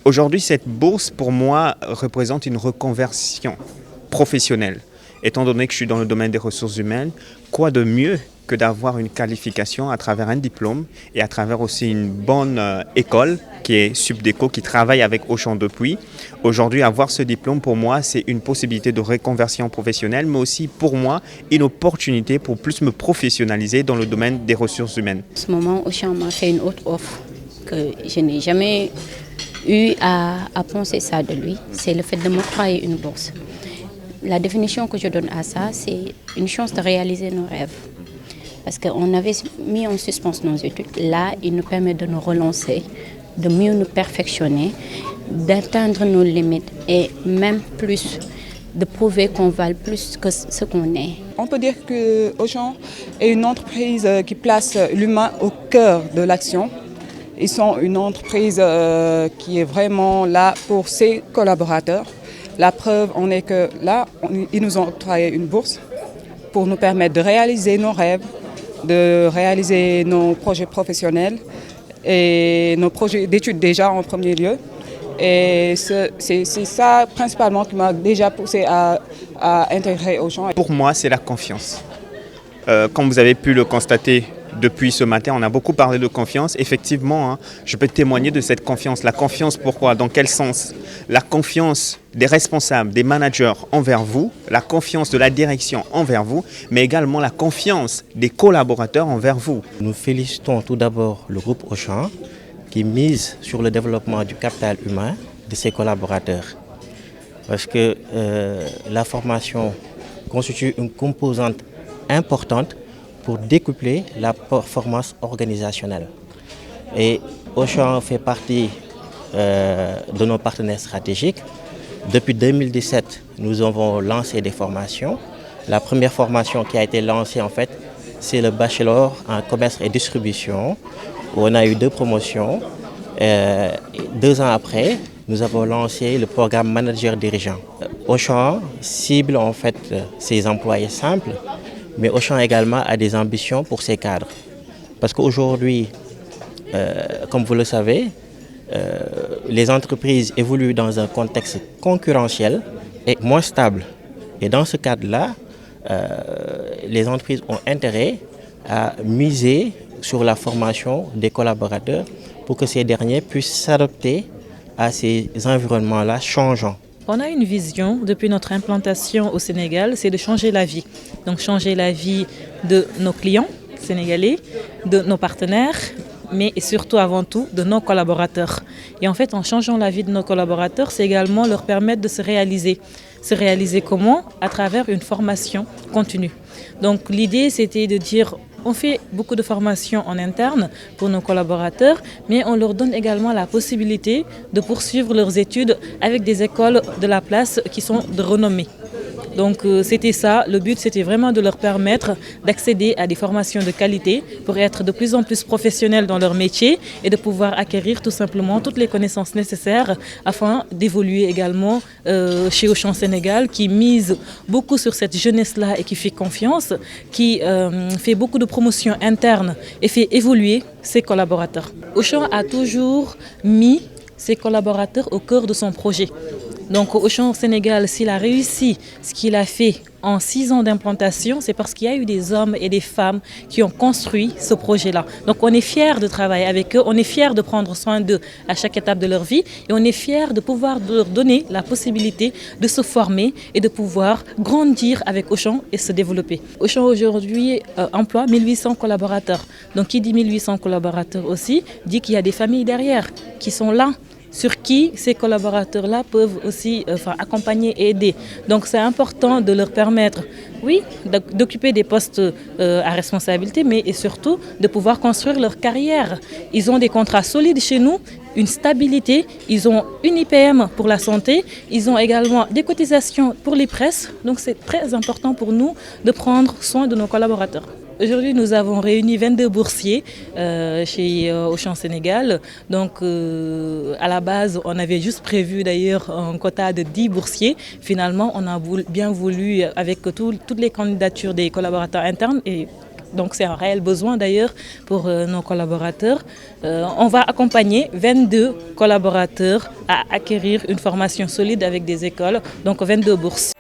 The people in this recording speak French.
Aujourd'hui, cette bourse, pour moi, représente une reconversion professionnelle. Étant donné que je suis dans le domaine des ressources humaines, quoi de mieux que d'avoir une qualification à travers un diplôme et à travers aussi une bonne école qui est Subdeco, qui travaille avec Auchan depuis. Aujourd'hui, avoir ce diplôme, pour moi, c'est une possibilité de reconversion professionnelle, mais aussi pour moi, une opportunité pour plus me professionnaliser dans le domaine des ressources humaines. En ce moment, Auchan m'a fait une autre offre que je n'ai jamais eu à penser ça de lui. C'est le fait de m'octroyer une bourse. La définition que je donne à ça, c'est une chance de réaliser nos rêves. Parce qu'on avait mis en suspens nos études. Là, il nous permet de nous relancer, de mieux nous perfectionner, d'atteindre nos limites et même plus, de prouver qu'on vale plus que ce qu'on est. On peut dire que Auchan est une entreprise qui place l'humain au cœur de l'action. Ils sont une entreprise qui est vraiment là pour ses collaborateurs. La preuve en est que là, ils nous ont octroyé une bourse pour nous permettre de réaliser nos rêves, de réaliser nos projets professionnels et nos projets d'études déjà en premier lieu. Et c'est ça principalement qui m'a déjà poussé à intégrer Auchan. Pour moi, c'est la confiance. Comme vous avez pu le constater depuis ce matin, on a beaucoup parlé de confiance. Effectivement, je peux témoigner de cette confiance. La confiance, pourquoi? Dans quel sens? La confiance des responsables, des managers envers vous, la confiance de la direction envers vous, mais également la confiance des collaborateurs envers vous. Nous félicitons tout d'abord le groupe Auchan qui mise sur le développement du capital humain de ses collaborateurs. Parce que la formation constitue une composante importante pour décupler la performance organisationnelle. Et Auchan fait partie de nos partenaires stratégiques. Depuis 2017, nous avons lancé des formations. La première formation qui a été lancée, en fait, c'est le bachelor en commerce et distribution, où on a eu 2 promotions. 2 ans après, nous avons lancé le programme manager dirigeant. Auchan cible en fait ses employés simples, mais Auchan également a des ambitions pour ses cadres. Parce qu'aujourd'hui, comme vous le savez, les entreprises évoluent dans un contexte concurrentiel et moins stable. Et dans ce cadre-là, les entreprises ont intérêt à miser sur la formation des collaborateurs pour que ces derniers puissent s'adapter à ces environnements-là changeants. On a une vision depuis notre implantation au Sénégal, c'est de changer la vie. Donc changer la vie de nos clients sénégalais, de nos partenaires, mais surtout avant tout de nos collaborateurs. Et en fait, en changeant la vie de nos collaborateurs, c'est également leur permettre de se réaliser. Se réaliser comment? À travers une formation continue. Donc l'idée, c'était de dire, on fait beaucoup de formations en interne pour nos collaborateurs, mais on leur donne également la possibilité de poursuivre leurs études avec des écoles de la place qui sont de renommée. Donc c'était ça, le but c'était vraiment de leur permettre d'accéder à des formations de qualité pour être de plus en plus professionnels dans leur métier et de pouvoir acquérir tout simplement toutes les connaissances nécessaires afin d'évoluer également chez Auchan Sénégal qui mise beaucoup sur cette jeunesse-là et qui fait confiance, qui fait beaucoup de promotions internes et fait évoluer ses collaborateurs. Auchan a toujours mis ses collaborateurs au cœur de son projet. Donc Auchan Sénégal, s'il a réussi ce qu'il a fait en 6 ans d'implantation, c'est parce qu'il y a eu des hommes et des femmes qui ont construit ce projet-là. Donc on est fiers de travailler avec eux, on est fiers de prendre soin d'eux à chaque étape de leur vie et on est fiers de pouvoir leur donner la possibilité de se former et de pouvoir grandir avec Auchan et se développer. Auchan aujourd'hui emploie 1800 collaborateurs. Donc qui dit 1800 collaborateurs aussi, dit qu'il y a des familles derrière qui sont là, sur qui ces collaborateurs-là peuvent aussi accompagner et aider. Donc c'est important de leur permettre, oui, d'occuper des postes à responsabilité, mais et surtout de pouvoir construire leur carrière. Ils ont des contrats solides chez nous, une stabilité, ils ont une IPM pour la santé, ils ont également des cotisations pour les presses. Donc c'est très important pour nous de prendre soin de nos collaborateurs. Aujourd'hui, nous avons réuni 22 boursiers chez Auchan Sénégal. Donc, à la base, on avait juste prévu d'ailleurs un quota de 10 boursiers. Finalement, on a bien voulu, avec toutes les candidatures des collaborateurs internes et Donc c'est un réel besoin d'ailleurs pour nos collaborateurs. On va accompagner 22 collaborateurs à acquérir une formation solide avec des écoles, donc 22 bourses.